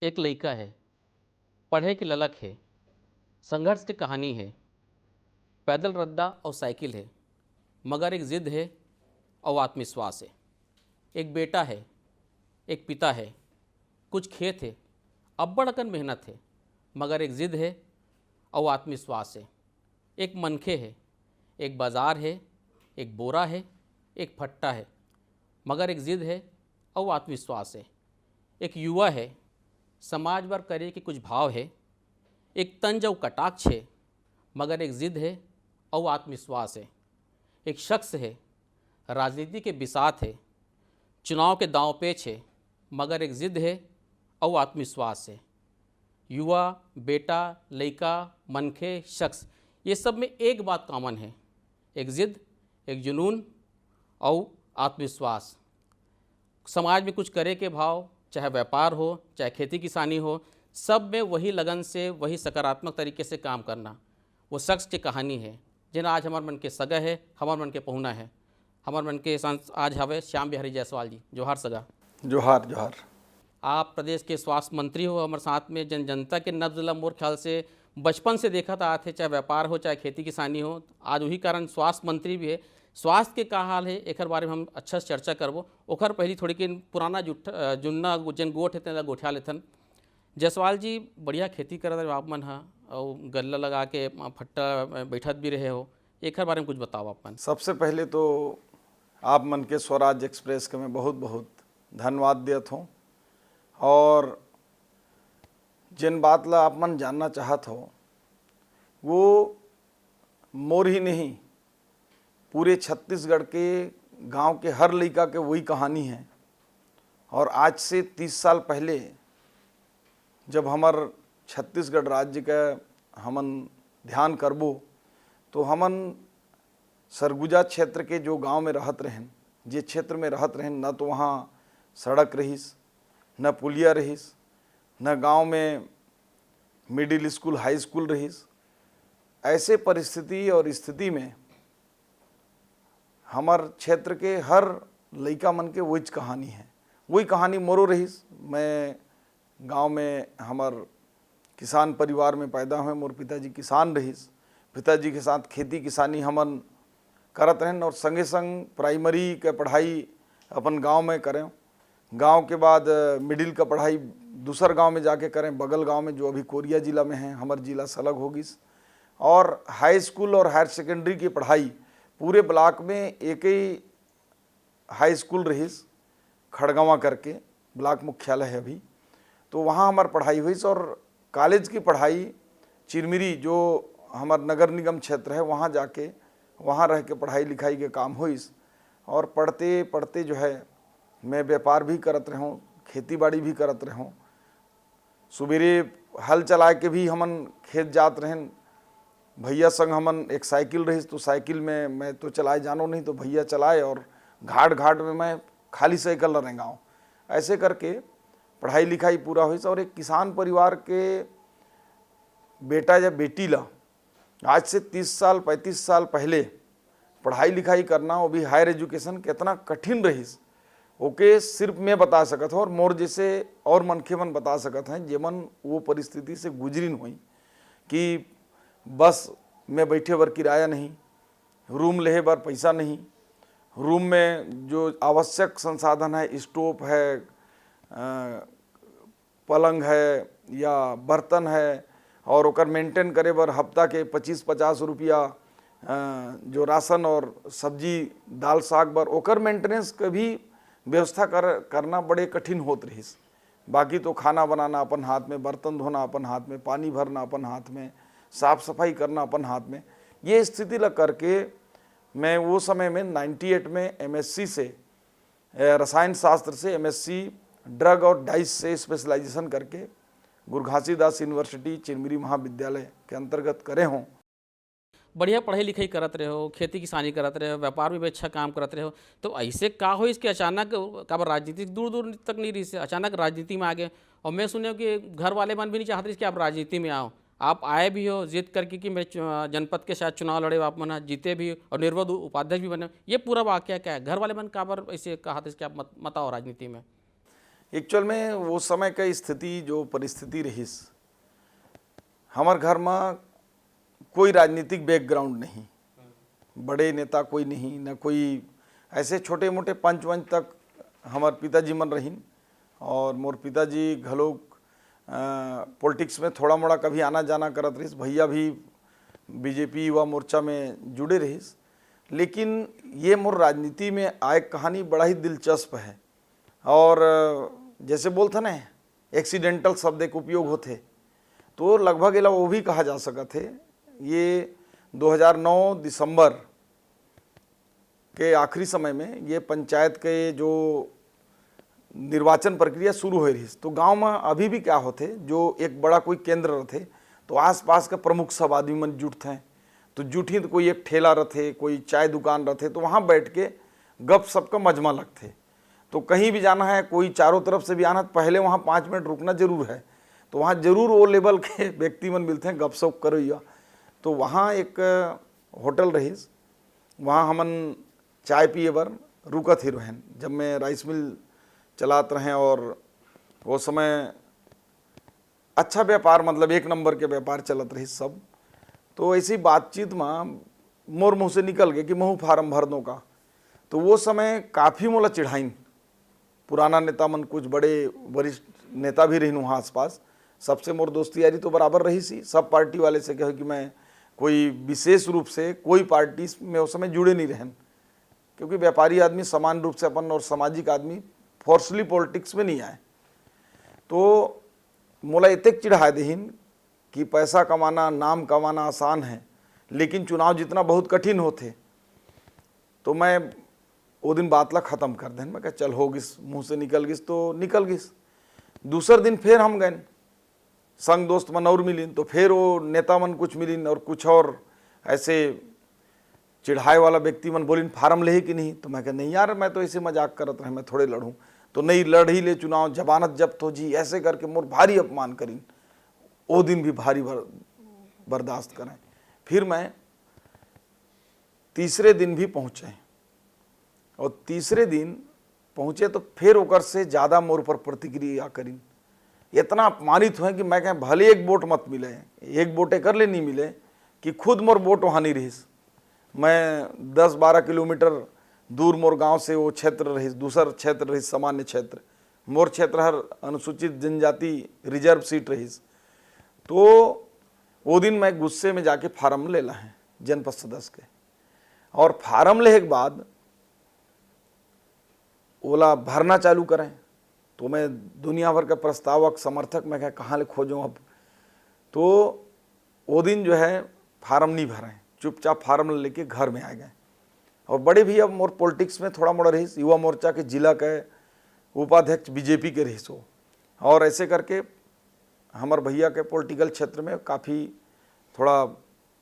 एक लइका है, पढ़े की ललक है, संघर्ष की कहानी है, पैदल रद्दा और साइकिल है, मगर एक ज़िद है और आत्मविश्वास है। एक बेटा है, एक पिता है, कुछ खेत है, अब्बड़ अकन मेहनत है, मगर एक ज़िद है और आत्मविश्वास है। एक मनखे है, एक बाज़ार है, एक बोरा है, एक फट्टा है, मगर एक ज़िद है और आत्मविश्वास है। एक युवा है, समाज भर करे कि कुछ भाव है, एक तंज और कटाक्ष है, मगर एक ज़िद है और आत्मविश्वास है। एक शख्स है, राजनीति के बिसात है, चुनाव के दांव पेच है, मगर एक ज़िद है और आत्मविश्वास है। युवा, बेटा, लड़का, मनखे, शख्स, ये सब में एक बात कॉमन है, एक ज़िद, एक जुनून और आत्मविश्वास। समाज में कुछ करे के भाव, चाहे व्यापार हो, चाहे खेती किसानी हो, सब में वही लगन से, वही सकारात्मक तरीके से काम करना, वो शख्स की कहानी है जिन आज हमारे मन के सगा है, हमारे मन के पहुना है। हमारे मन के आज हवे श्याम बिहारी जायसवाल जी। जोहार सगा। जोहार जोहार। आप प्रदेश के स्वास्थ्य मंत्री हो, हमारे साथ में जनता के नब्ज़ ला मोर ख्याल से बचपन से देखा था आते, चाहे व्यापार हो चाहे खेती किसानी हो, आज वही कारण स्वास्थ्य मंत्री भी है। स्वास्थ्य के का हाल है एक बारे में हम अच्छा से चर्चा करबो। ओखर पहली थोड़ी कि पुराना जुन्ना जन गोठ है तेना गोठा लेथन। जायसवाल जी, बढ़िया खेती करत रहे आप मन, हाँ, और गल्ला लगा के फट्टा बैठत भी रहे हो, एक बारे में कुछ बताओ आप मन। सबसे पहले तो आप मन के स्वराज एक्सप्रेस के मैं बहुत बहुत धन्यवाद देत हूँ, और जिन बात ला आप मन जानना चाहत हो वो मोर ही नहीं, पूरे छत्तीसगढ़ के गांव के हर लड़का के वही कहानी है। और आज से 30 साल पहले जब हमार छत्तीसगढ़ राज्य का हमन ध्यान करबो तो हमन सरगुजा क्षेत्र के जो गांव में रहत रहें, जे क्षेत्र में रहत रहें, न तो वहाँ सड़क रहीस, न पुलिया रहीस, न गांव में मिडिल स्कूल हाई स्कूल रहीस। ऐसे परिस्थिति और स्थिति में हमार क्षेत्र के हर लड़का मन के वही कहानी है, वही कहानी मोरो रहीस। मैं गांव में हमार किसान परिवार में पैदा हुए, मोर पिताजी किसान रहीस, पिताजी के साथ खेती किसानी हमन करत रहें, और संगे संग प्राइमरी के पढ़ाई अपन गांव में करें। गांव के बाद मिडिल का पढ़ाई दूसर गांव में जाके करें, बगल गांव में जो अभी कोरिया जिला में है, हमार जिला सलग होगिस। और हाई स्कूल और हायर सेकेंडरी की पढ़ाई पूरे ब्लॉक में एक ही हाई स्कूल रहीस, खड़गवा करके ब्लॉक मुख्यालय है अभी, तो वहाँ हमार पढ़ाई हुई। और कॉलेज की पढ़ाई चिरमिरी जो हमार नगर निगम क्षेत्र है वहाँ जाके वहाँ रह के पढ़ाई लिखाई के काम हुई। और पढ़ते पढ़ते जो है मैं व्यापार भी करत रहूँ, खेती बाड़ी भी करत रहूँ। सुबेरे हल चला के भी हमन खेत जात रहें, भैया संग हमन एक साइकिल रही तो साइकिल में मैं तो चलाए जानो नहीं, तो भैया चलाए, और घाट घाट में मैं खाली साइकिल रहें गाँव। ऐसे करके पढ़ाई लिखाई पूरा हुई। और एक किसान परिवार के बेटा या बेटी ला आज से 30 साल 35 साल पहले पढ़ाई लिखाई करना, वो भी हायर एजुकेशन, कितना कठिन रहीस ओके सिर्फ मैं बता सकत हूँ, और मोर जैसे और मनखे मन बता सकत हैं जेमन वो परिस्थिति से गुजरिन हुई कि बस में बैठे बर किराया नहीं, रूम लेहे बर पैसा नहीं, रूम में जो आवश्यक संसाधन है, स्टोव है, पलंग है या बर्तन है, और ओकर मेंटेन करे बर हफ्ता के 25-50 रुपया जो राशन और सब्जी दाल साग बर ओकर मेंटेनेंस के भी व्यवस्था करना बड़े कठिन होत रहीस। बाकी तो खाना बनाना अपन हाथ में, बर्तन धोना अपन हाथ में, पानी भरना अपन हाथ में, साफ सफाई करना अपन हाथ में। ये स्थिति ला करके मैं वो समय में 98 में MSc से रसायन शास्त्र से MSc ड्रग और डाइस से स्पेशलाइजेशन करके गुरु घासीदास यूनिवर्सिटी चिरमिरी महाविद्यालय के अंतर्गत करे हों। बढ़िया पढ़ाई लिखाई करत रहे हो, खेती किसानी करत रहे हो, व्यापार में भी अच्छा काम करत रहे हो, तो ऐसे का हो इसके अचानक काबर राजनीति दूर दूर तक नहीं रही से अचानक राजनीति में आ गए। और मैं सुने कि घर वाले मन भी नहीं चाहते कि आप राजनीति में आओ, आप आए भी हो जिद करके कि मैं जनपद के साथ चुनाव लड़े, आप मन जीते भी और निर्विरोध उपाध्यक्ष भी बने। ये पूरा वाक्य क्या है, घर वाले मन काबर ऐसे कहा था कि आप मत आओ राजनीति में? एक्चुअल में वो समय का स्थिति जो परिस्थिति रही, हमार घर में कोई राजनीतिक बैकग्राउंड नहीं, बड़े नेता कोई नहीं, न कोई ऐसे छोटे मोटे पंच वंच तक हमार पिताजी मन रहीन। और मोर पिताजी घलोक पॉलिटिक्स में थोड़ा मोड़ा कभी आना जाना करत रहीस, भैया भी बीजेपी युवा मोर्चा में जुड़े रहीस। लेकिन ये मोर राजनीति में आए कहानी बड़ा ही दिलचस्प है। और जैसे बोलते ना एक्सीडेंटल शब्द के उपयोग होते, तो लगभग एला वो भी कहा जा सकता है। ये 2009 दिसंबर के आखिरी समय में ये पंचायत के जो निर्वाचन प्रक्रिया शुरू हो रही, तो गांव में अभी भी क्या होते, जो एक बड़ा कोई केंद्र रहते तो आसपास के प्रमुख सब आदमी मन जुटते हैं। तो जुटी तो कोई एक ठेला रहते, कोई चाय दुकान रहते, तो वहाँ बैठ के गप सप का मजमा लगते। तो कहीं भी जाना है, कोई चारों तरफ से भी आना, तो पहले वहाँ 5 मिनट रुकना जरूर है। तो वहाँ जरूर वो लेवल के व्यक्ति मन मिलते हैं, गप सप करो। तो वहाँ एक होटल रही, वहाँ हमन चाय पिए बर रुकत ही रहें, जब मैं राइस मिल चलात रहें। और वो समय अच्छा व्यापार, मतलब एक नंबर के व्यापार चलत रही सब। तो ऐसी बातचीत में मोर मुँह से निकल गए कि महू फार्म भर दो का। तो वो समय काफ़ी मोला चिढ़ाइन, पुराना नेता मन, कुछ बड़े वरिष्ठ नेता भी रही वहाँ आसपास, सबसे मोर दोस्ती यारी तो बराबर रही सी। सब पार्टी वाले से कहे कि मैं कोई विशेष रूप से कोई पार्टी में उस समय जुड़े नहीं रहें, क्योंकि व्यापारी आदमी समान रूप से अपन और सामाजिक आदमी फोर्सली पॉलिटिक्स में नहीं आए। तो मोला इतने चिढ़ा देहिन कि पैसा कमाना, नाम कमाना आसान है, लेकिन चुनाव जितना बहुत कठिन होते। तो मैं वो दिन बात ला ख़त्म कर दें, मैं कहा चल हो गिस, मुँह से निकल गिस तो निकल गिस। दूसर दिन फिर हम गए, संग दोस्त मन और मिलीन, तो फिर वो नेता मन कुछ मिलीन और कुछ और ऐसे चिढ़ाए वाला व्यक्ति मन बोलिन फार्म ले कि नहीं। तो मैं कहा नहीं यार, मैं तो ऐसे मजाक करत रहे, मैं थोड़े लड़ूँ। तो नहीं, लड़ ही ले चुनाव, जमानत जब्त हो जी, ऐसे करके मोर भारी अपमान करीन। वो दिन भी भारी बर्दाश्त करें। फिर मैं तीसरे दिन भी पहुँचे, और तीसरे दिन पहुँचे तो फिर ओकर से ज़्यादा मोर पर प्रतिक्रिया करीन। इतना अपमानित हुए कि मैं कहें भले एक वोट मत मिले, एक वोटे कर ले नहीं मिले, कि खुद मोर वोट वहाँ नहीं रहीस। मैं 10-12 किलोमीटर दूर मोर गांव से वो क्षेत्र रहीस, दूसर क्षेत्र रहीस सामान्य क्षेत्र, मोर क्षेत्र हर अनुसूचित जनजाति रिजर्व सीट रहीस। तो वो दिन मैं गुस्से में जाके फार्म ले ला है जनपद सदस्य के, और फार्म लेने के बाद ओला भरना चालू करें। तो मैं दुनिया भर का प्रस्तावक समर्थक, मैं कहाँ ले खोजूँ अब। तो वो दिन जो है फार्म नहीं भरें, चुपचाप फार्म लेके घर में आ गए। और बड़े भी अब मोर पॉलिटिक्स में थोड़ा मोड़ा रही, युवा मोर्चा के जिला के उपाध्यक्ष बीजेपी के रही सो, और ऐसे करके हमार भैया के पॉलिटिकल क्षेत्र में काफ़ी थोड़ा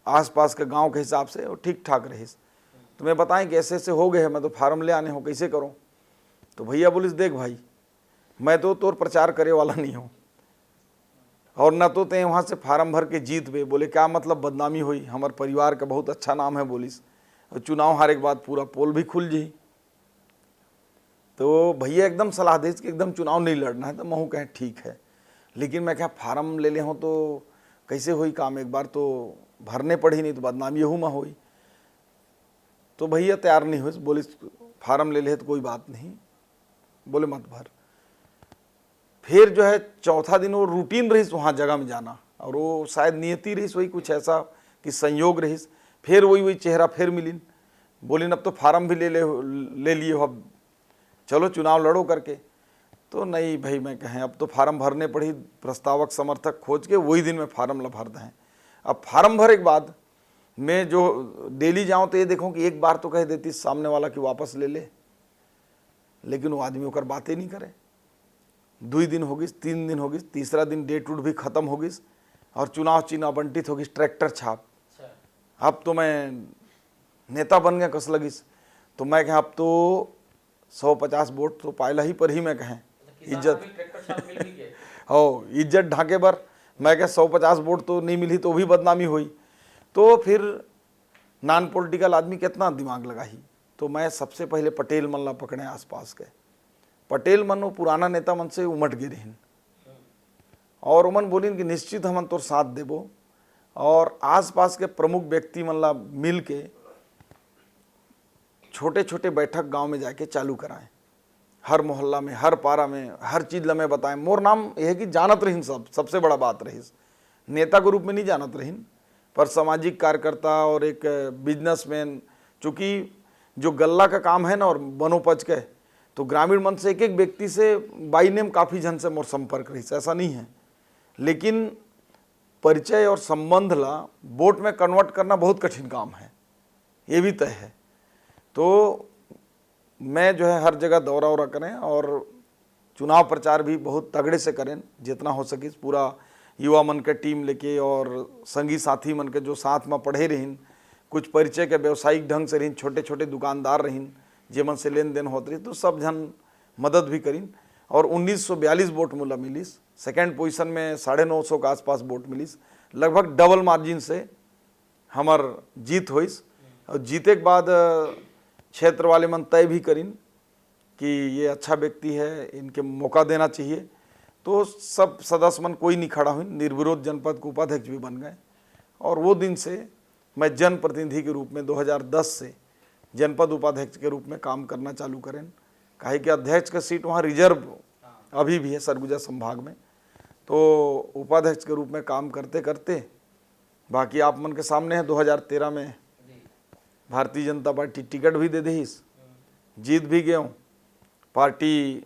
आसपास के गांव के हिसाब से वो ठीक ठाक रही। तो मैं बताएं कि ऐसे ऐसे हो गए हैं, मैं तो फार्म ले आने हो, कैसे करूं। तो भैया बोलिस देख भाई, मैं तो तोर प्रचार करे वाला नहीं हूँ, और न तो ते वहाँ से फार्म भर के जीत बे। बोले क्या मतलब, बदनामी हुई, हमारे परिवार का बहुत अच्छा नाम है बोलिस, और चुनाव हारे के बाद पूरा पोल भी खुल जी। तो भैया एकदम सलाह दे कि एकदम चुनाव नहीं लड़ना है। तो मैं कहें ठीक है, लेकिन मैं क्या फार्म ले ले हूँ तो कैसे हुई काम, एक बार तो भरने पड़ी, नहीं तो बदनामी यहू में हुई। तो भैया तैयार नहीं हुई, बोले फार्म ले ले तो कोई बात नहीं, बोले मत भर। फिर जो है चौथा दिन वो रूटीन रही वहाँ जगह में जाना, और वो शायद नियति रही वही कुछ ऐसा कि संयोग रही। फिर वही चेहरा फिर मिलीन, बोलिन अब तो फार्म भी ले लिए हो, अब चलो चुनाव लड़ो करके। तो नहीं भाई, मैं कहें अब तो फार्म भरने पड़ी, प्रस्तावक समर्थक खोज के वही दिन में फार्म ला भर दें। अब फार्म भरे के बाद मैं जो डेली जाऊँ तो ये देखूँ कि एक बार तो कह देती सामने वाला कि वापस ले ले, लेकिन वो आदमी होकर बातें नहीं करे। 2 दिन हो गई, 3 दिन हो गई, तीसरा दिन डेट उट भी खत्म हो गई, और चुनाव चिन्ह आवंटित हो गई, ट्रैक्टर छाप। अब तो मैं नेता बन गया कस लगिस। तो मैं कहें अब तो 150 वोट तो पायला ही पर ही, मैं कहें इज्जत हो, इज्जत ढाके बर मैं कह 150 वोट तो नहीं मिली तो भी बदनामी हुई। तो फिर नॉन पॉलिटिकल आदमी कितना दिमाग लगाही। तो मैं सबसे पहले पटेल मल्ला पकड़े आसपास के, पटेल मन वो पुराना नेता मन से उमट गए रहिन और उमन बोलिन कि निश्चित हमन तोर साथ देबो और आसपास के प्रमुख व्यक्ति मन ला मिल के छोटे छोटे बैठक गांव में जाके चालू कराएं, हर मोहल्ला में, हर पारा में, हर चीज ला मैं बताएं। मोर नाम यह है कि जानत रहीन, सबसे बड़ा बात रही, नेता के रूप में नहीं जानत रहीन, पर सामाजिक कार्यकर्ता और एक बिजनेसमैन, चूँकि जो गल्ला का काम है ना और वनोपज के, तो ग्रामीण मन से एक एक व्यक्ति से बाई नेम काफ़ी जन से मोर संपर्क रही, ऐसा नहीं है। लेकिन परिचय और संबंध ला वोट में कन्वर्ट करना बहुत कठिन काम है, ये भी तय है। तो मैं जो है हर जगह दौरा वौरा करें और चुनाव प्रचार भी बहुत तगड़े से करें, जितना हो सके पूरा युवा मन के टीम लेके और संगी साथी मन के जो साथ में पढ़े रहीन, कुछ परिचय के व्यवसायिक ढंग से रहीन, छोटे छोटे दुकानदार रहीन जे मन से लेन देन होत रही, तो सब जन मदद भी करीन और 1942 वोट मोला मिलिस। सेकेंड पोजीशन में 950 के आसपास वोट मिलिस, लगभग डबल मार्जिन से हमार जीत होइस। और जीते के बाद क्षेत्र वाले मन तय भी करीन कि ये अच्छा व्यक्ति है, इनके मौका देना चाहिए। तो सब सदस्य मन कोई नहीं खड़ा हुई, निर्विरोध जनपद के उपाध्यक्ष भी बन गए और वो दिन से मैं जनप्रतिनिधि के रूप में 2010 से जनपद उपाध्यक्ष के रूप में काम करना चालू करें। काहे कि अध्यक्ष का सीट वहाँ रिजर्व अभी भी है सरगुजा संभाग में, तो उपाध्यक्ष के रूप में काम करते करते बाकी आप मन के सामने है 2013 में भारतीय जनता पार्टी टिकट भी दे दीस, जीत भी गए हूँ पार्टी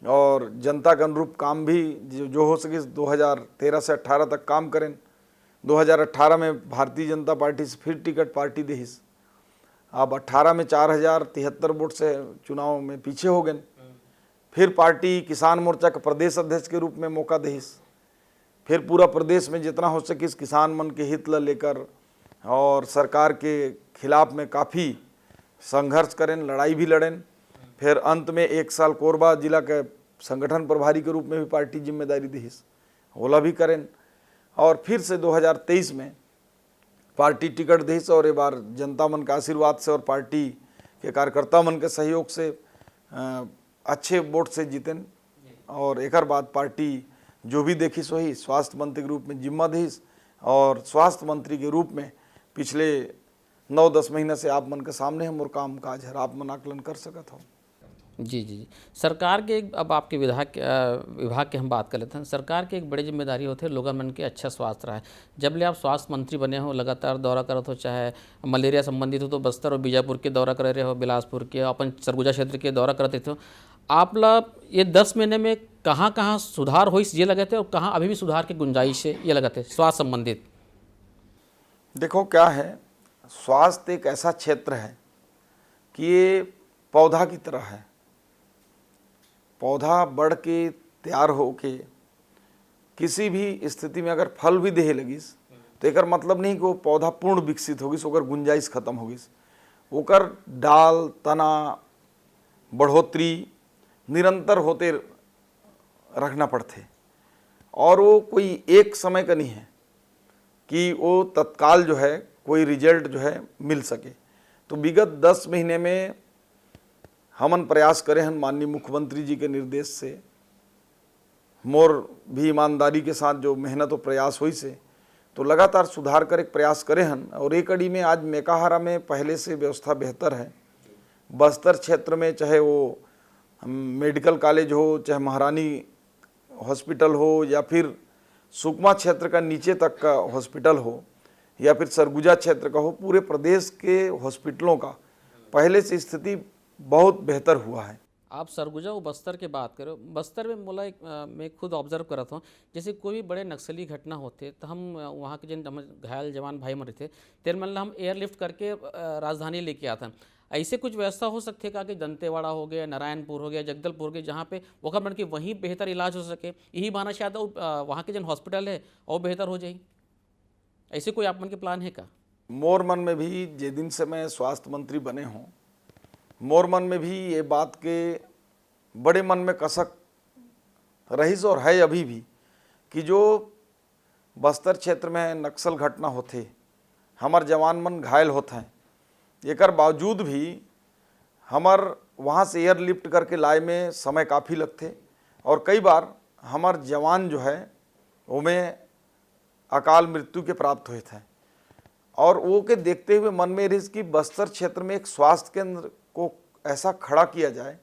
और जनता के अनुरूप काम भी जो हो सके 2013 से 18 तक काम करें। 2018 में भारतीय जनता पार्टी से फिर टिकट पार्टी दीस, अब 18 में 4073 वोट से चुनाव में पीछे हो गए। फिर पार्टी किसान मोर्चा के प्रदेश अध्यक्ष के रूप में मौका दीस, फिर पूरा प्रदेश में जितना हो सके इस किसान मन के हित ला लेकर और सरकार के खिलाफ में काफ़ी संघर्ष करें, लड़ाई भी लड़ें। फिर अंत में 1 साल कोरबा जिला के संगठन प्रभारी के रूप में भी पार्टी जिम्मेदारी दीस, ओला भी करें। और फिर से 2023 में पार्टी टिकट दीस और ये बार जनता मन के आशीर्वाद से और पार्टी के कार्यकर्ता मन के सहयोग से अच्छे वोट से जीतें और एक बाद पार्टी जो भी देखी वही स्वास्थ्य मंत्री के रूप में जिम्मा दीस और स्वास्थ्य मंत्री के रूप में पिछले 9-10 महीने से आप मन के सामने हम और काम काज है, आप मन आकलन कर सकत हो। जी सरकार के अब आपके विभाग के हम बात कर लेते हैं। सरकार की एक बड़ी जिम्मेदारी होती है लोगों मन के अच्छा स्वास्थ्य रहा है। जब ले आप स्वास्थ्य मंत्री बने हो, लगातार दौरा करत हो, चाहे मलेरिया संबंधित हो तो बस्तर और बीजापुर के दौरा कर रहे हो, बिलासपुर के, अपन सरगुजा क्षेत्र के दौरा करते थे। आप ला ये 10 महीने में कहाँ कहाँ सुधार हो ये लगे थे और कहाँ अभी भी सुधार की गुंजाइश है ये लगे थे स्वास्थ्य संबंधित? देखो क्या है, स्वास्थ्य एक ऐसा क्षेत्र है कि ये पौधा की तरह है। पौधा बढ़ के तैयार हो के किसी भी स्थिति में अगर फल भी दे लगिस तो एक मतलब नहीं कि वो पौधा पूर्ण विकसित होगिस, ओकर गुंजाइश खत्म होगिस। ओकर डाल तना बढ़ोतरी निरंतर होते रखना पड़ते और वो कोई एक समय का नहीं है कि वो तत्काल जो है कोई रिजल्ट जो है मिल सके। तो विगत 10 महीने में हमन प्रयास करें हैं माननीय मुख्यमंत्री जी के निर्देश से, मोर भी ईमानदारी के साथ जो मेहनत और प्रयास हुई से तो लगातार सुधार कर एक प्रयास करे हैं और एक कड़ी में आज मेकाहारा में पहले से व्यवस्था बेहतर है। बस्तर क्षेत्र में चाहे वो मेडिकल कॉलेज हो, चाहे महारानी हॉस्पिटल हो या फिर सुकमा क्षेत्र का नीचे तक का हॉस्पिटल हो या फिर सरगुजा क्षेत्र का हो, पूरे प्रदेश के हॉस्पिटलों का पहले से स्थिति बहुत बेहतर हुआ है। आप सरगुजा और बस्तर की बात करो, बस्तर में मोला मैं खुद ऑब्जर्व करता हूँ, जैसे कोई भी बड़े नक्सली घटना होते तो हम वहाँ के जिन घायल जवान भाई मरे थे तेरे मन हम एयरलिफ्ट करके राजधानी लेके आते हैं। ऐसे कुछ व्यवस्था हो सकती है कि दंतेवाड़ा हो गया, नारायणपुर हो गया, जगदलपुर हो गया, जहाँ पे वो मन की वहीं बेहतर इलाज हो सके, यही बहाना शायद वहाँ के जिन हॉस्पिटल है और बेहतर हो जाए। ऐसे कोई आप मन के प्लान है का? मोर मन में भी जे दिन से मैं स्वास्थ्य मंत्री बने हों, मोर मन में भी ये बात के बड़े मन में कसक रहीस और है अभी भी कि जो बस्तर क्षेत्र में नक्सल घटना होते, हमार जवान मन घायल होते हैं, एकर बावजूद भी हमार वहाँ से एयरलिफ्ट करके लाए में समय काफ़ी लगते और कई बार हमार जवान जो है उनमें अकाल मृत्यु के प्राप्त हुए थे। और वो के देखते हुए मन में रिस कि बस्तर क्षेत्र में एक स्वास्थ्य केंद्र को ऐसा खड़ा किया जाए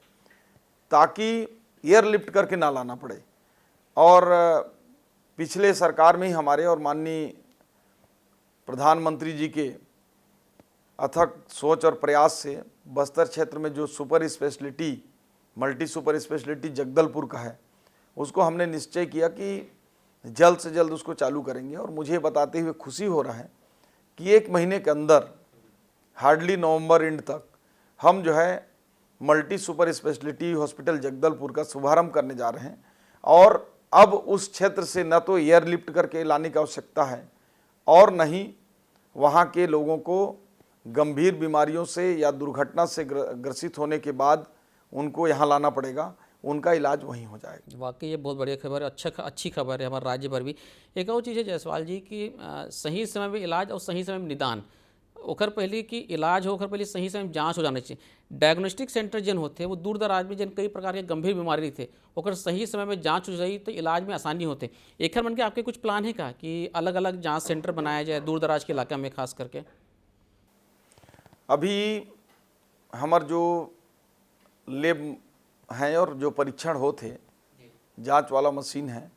ताकि एयरलिफ्ट करके ना लाना पड़े। और पिछले सरकार में ही हमारे और माननीय प्रधानमंत्री जी के अथक सोच और प्रयास से बस्तर क्षेत्र में जो super speciality multi super speciality Jagdalpur का है उसको हमने निश्चय किया कि जल्द से जल्द उसको चालू करेंगे। और मुझे बताते हुए खुशी हो रहा है कि 1 महीने के अंदर हार्डली नवंबर एंड तक हम जो है multi super speciality hospital Jagdalpur का शुभारंभ करने जा रहे हैं। और अब उस क्षेत्र से न तो एयरलिफ्ट करके लाने की आवश्यकता है और न ही वहाँ के लोगों को गंभीर बीमारियों से या दुर्घटना से ग्रसित होने के बाद उनको यहाँ लाना पड़ेगा, उनका इलाज वहीं हो जाएगा। वाकई ये बहुत बढ़िया खबर है, अच्छी खबर है हमारे राज्य भर भी। एक और चीज़ है जायसवाल जी कि सही समय में इलाज और सही समय में निदान, ओकर पहले कि इलाज हो ओकर पहले सही समय में जांच हो जाना चाहिए। डायग्नोस्टिक सेंटर जिन होते वो दूर दराज में जिन कई प्रकार के गंभीर बीमारी थे ओकर सही समय में जांच हो जाई तो इलाज में आसानी होते। एक मन के आपके कुछ प्लान है का कि अलग अलग जांच सेंटर बनाया जाए दूर दराज के इलाका में खास करके? अभी हमार जो लेब हैं और जो परीक्षण होते जांच वाला मशीन है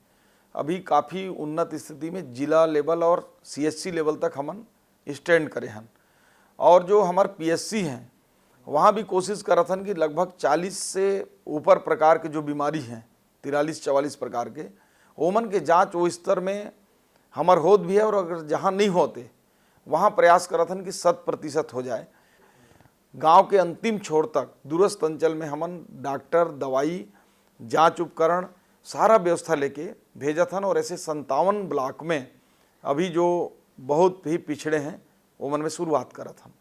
अभी काफ़ी उन्नत स्थिति में जिला लेवल और CHC लेवल तक हमन स्टैंड करे हैं। और जो हमार PSC हैं वहाँ भी कोशिश करत हन कि लगभग 40 से ऊपर प्रकार के जो बीमारी हैं 43-44 प्रकार के ओमन के जांच वो स्तर में हमार होत भी है। और अगर जहाँ नहीं होते वहाँ प्रयास करत हन कि 100% हो जाए। गांव के अंतिम छोर तक दूरस्थ अंचल में हमन डॉक्टर, दवाई, जांच उपकरण सारा व्यवस्था लेके भेजत हन। और ऐसे 57 ब्लॉक में अभी जो बहुत ही पिछड़े हैं वो मन में शुरुआत करत हन।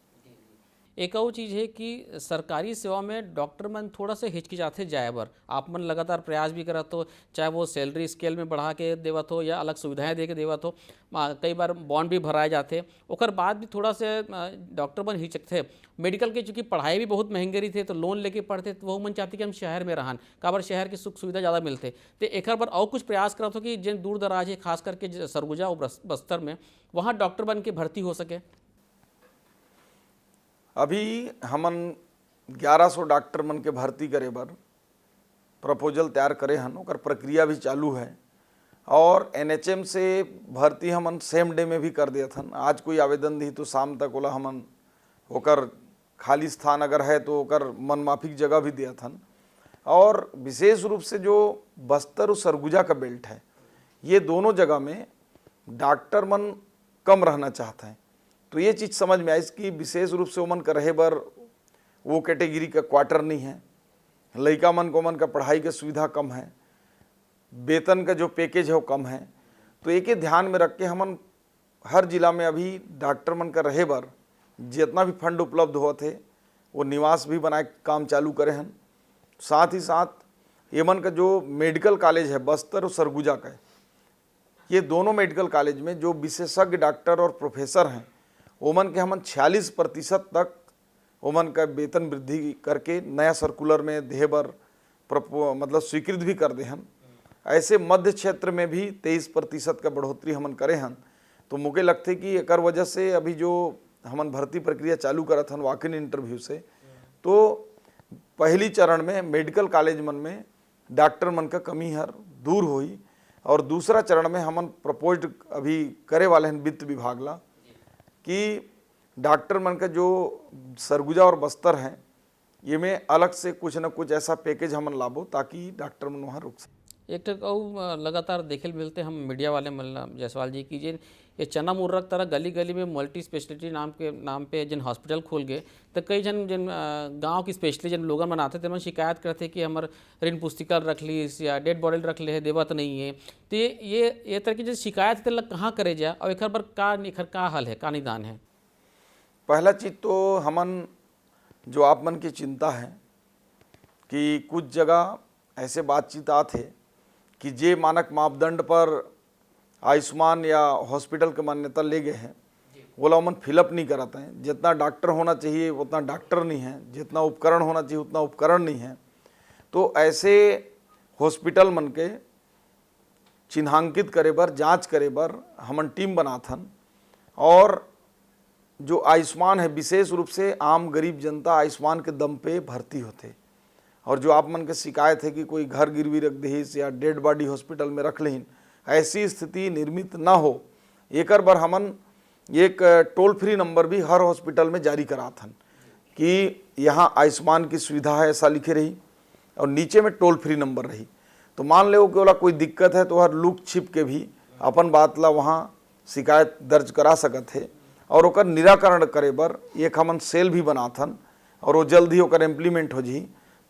एक और चीज़ है कि सरकारी सेवा में डॉक्टर मन थोड़ा सा हिचकिचाते जाए बर, आप मन लगातार प्रयास भी करत हो, चाहे वो सैलरी स्केल में बढ़ा के देवत हो या अलग सुविधाएं दे के देवत हो। कई बार बॉन्ड भी भराए जाते, ओकर बाद भी थोड़ा से डॉक्टर मन हिचकते। मेडिकल के चूँकि पढ़ाई भी बहुत महंगे रही थे तो लोन लेके पढ़ते तो वो मन चाहते कि हम शहर में रहन काबर शहर के सुख सुविधा ज़्यादा मिलते। तो एक बार और कुछ प्रयास करत हो कि जिन दूर दराज है खास करके सरगुजा और बस्तर में वहाँ डॉक्टर बन के भर्ती हो सके। अभी हमन 1100 डॉक्टर मन के भर्ती करे बर प्रपोजल तैयार करे हन, ओकर प्रक्रिया भी चालू है। और NHM से भर्ती हमन सेम डे में भी कर दिया हन। आज कोई आवेदन दी तो शाम तक ओला हमन ओकर खाली स्थान अगर है तो ओकर मनमाफिक जगह भी दिया हन। और विशेष रूप से जो बस्तर और सरगुजा का बेल्ट है ये दोनों जगह में डॉक्टर मन कम रहना चाहते हैं। तो ये चीज़ समझ में आई कि विशेष रूप से ओमन का रहे बर वो कैटेगरी का क्वार्टर नहीं है, लड़का मन को मन का पढ़ाई का सुविधा कम है, वेतन का जो पैकेज है वो कम है। तो एक ही ध्यान में रख के हमन हर जिला में अभी डॉक्टर मन का रहे बर जितना भी फंड उपलब्ध हुआ थे वो निवास भी बनाए काम चालू करे हैं। साथ ही साथ ये मन का जो मेडिकल कॉलेज है बस्तर और सरगुजा का, ये दोनों मेडिकल कॉलेज में जो विशेषज्ञ डॉक्टर और प्रोफेसर हैं ओमन के हमन 46% तक ओमन का वेतन वृद्धि करके नया सर्कुलर में देहबर मतलब स्वीकृत भी कर दे हन। ऐसे मध्य क्षेत्र में भी 23% का बढ़ोतरी हमन करे हन। तो मुझे लगते कि एक वजह से अभी जो हमन भर्ती प्रक्रिया चालू करत हन वॉक इन इंटरव्यू से, तो पहली चरण में मेडिकल कॉलेज मन में डॉक्टर मन का कमी हर दूर हुई। और दूसरा चरण में हमन प्रपोज्ड अभी करे वाले हैं वित्त विभाग ला कि डॉक्टर मन का जो सरगुजा और बस्तर हैं ये में अलग से कुछ न कुछ ऐसा पैकेज हमन लाबो ताकि डॉक्टर मन वहाँ रुक सके। एक तक और लगातार देखे मिलते हम मीडिया वाले मतलब जायसवाल जी की जिन ये चना मुर्रक तरह गली गली में मल्टी स्पेशलिटी नाम पे जिन हॉस्पिटल खोल गए तो कई जन जिन गांव की स्पेशली जिन लोगन बनाते थे शिकायत करते कि हमार ऋण पुस्तिका रख ली या डेड बॉडी रख ले देवत नहीं है। तो ये तरह की जो शिकायत लग कहाँ करे जाए और एक पर का हल है, का निदान है? पहला चीज़ तो हमन जो आप मन की चिंता है कि कुछ जगह ऐसे बातचीत आते कि जे मानक मापदंड पर आयुष्मान या हॉस्पिटल के मान्यता ले गए हैं बोला मन फिलअप नहीं कराते हैं। जितना डॉक्टर होना चाहिए उतना डॉक्टर नहीं है, जितना उपकरण होना चाहिए उतना उपकरण नहीं है। तो ऐसे हॉस्पिटल मन के चिन्हांकित करे बर, जांच करे बर हमन टीम बनाथन। और जो आयुष्मान है, विशेष रूप से आम गरीब जनता आयुष्मान के दम पे भर्ती होते। और जो आप मन के शिकायत है कि कोई घर गिरवी रख दीस या डेड बॉडी हॉस्पिटल में रख लें, ऐसी स्थिति निर्मित ना हो, एकर बर हमन एक टोल फ्री नंबर भी हर हॉस्पिटल में जारी कराथन कि यहाँ आयुष्मान की सुविधा है ऐसा लिखे रही, और नीचे में टोल फ्री नंबर रही। तो मान लो कि बोला कोई दिक्कत है तो हर लुक छिप के भी अपन बात ला वहाँ शिकायत दर्ज करा सकत है। और ओकर निराकरण करे बर एक हमन सेल भी बनाथन, और वो जल्द ही ओकर इम्प्लीमेंट हो जी,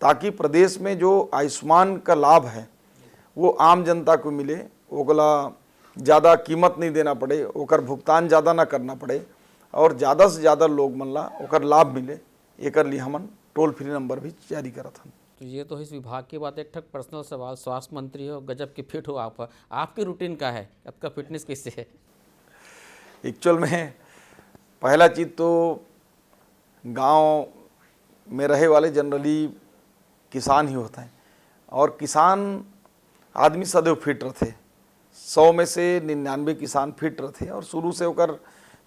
ताकि प्रदेश में जो आयुष्मान का लाभ है वो आम जनता को मिले, ओकला ज़्यादा कीमत नहीं देना पड़े, ओकर भुगतान ज़्यादा ना करना पड़े, और ज़्यादा से ज़्यादा लोग मन ला ओकर लाभ मिले। एकर लिए हमन टोल फ्री नंबर भी जारी करत हन। तो ये तो इस विभाग की बात। एक ठक पर्सनल सवाल, स्वास्थ्य मंत्री हो, गजब की फिट हो आप, आपकी रूटीन का है, आपका फिटनेस कैसे है? एक्चुअल में पहला चीज़ तो गांव में रहे वाले जनरली किसान ही होते हैं, और किसान आदमी सदैव फिट रहते। 100 में से 99 किसान फिट रहते। और शुरू से होकर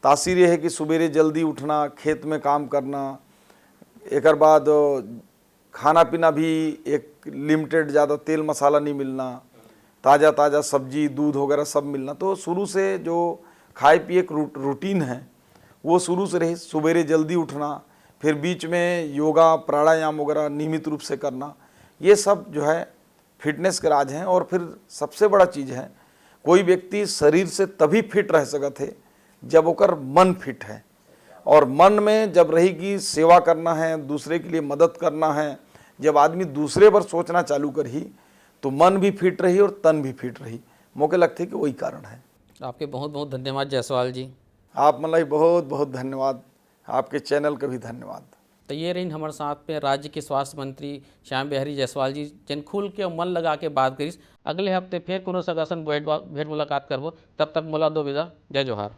तासीर ये है कि सवेरे जल्दी उठना, खेत में काम करना, एक बाद खाना पीना भी एक लिमिटेड, ज़्यादा तेल मसाला नहीं मिलना, ताज़ा ताज़ा सब्जी दूध वगैरह सब मिलना। तो शुरू से जो खाए पिए एक रूटीन है वो शुरू से रही। सवेरे जल्दी उठना, फिर बीच में योगा प्राणायाम वगैरह नियमित रूप से करना, ये सब जो है फिटनेस के राज हैं। और फिर सबसे बड़ा चीज़ है, कोई व्यक्ति शरीर से तभी फिट रह सकत है जब ओकर मन फिट है। और मन में जब रहेगी सेवा करना है, दूसरे के लिए मदद करना है, जब आदमी दूसरे पर सोचना चालू करही तो मन भी फिट रही और तन भी फिट रही। मौके लगते हैं कि वही कारण है। आपके बहुत बहुत धन्यवाद जायसवाल जी। आप मतलब बहुत बहुत धन्यवाद, आपके चैनल का भी धन्यवाद। तो ये रही हमारे साथ में राज्य के स्वास्थ्य मंत्री श्याम बिहारी जायसवाल जी, जिन खुल के मन लगा के बात करी। अगले हफ्ते फिर कोनो सगासन भेंट मुलाकात करबो, तब तक मोला दो विदा। जय जोहार।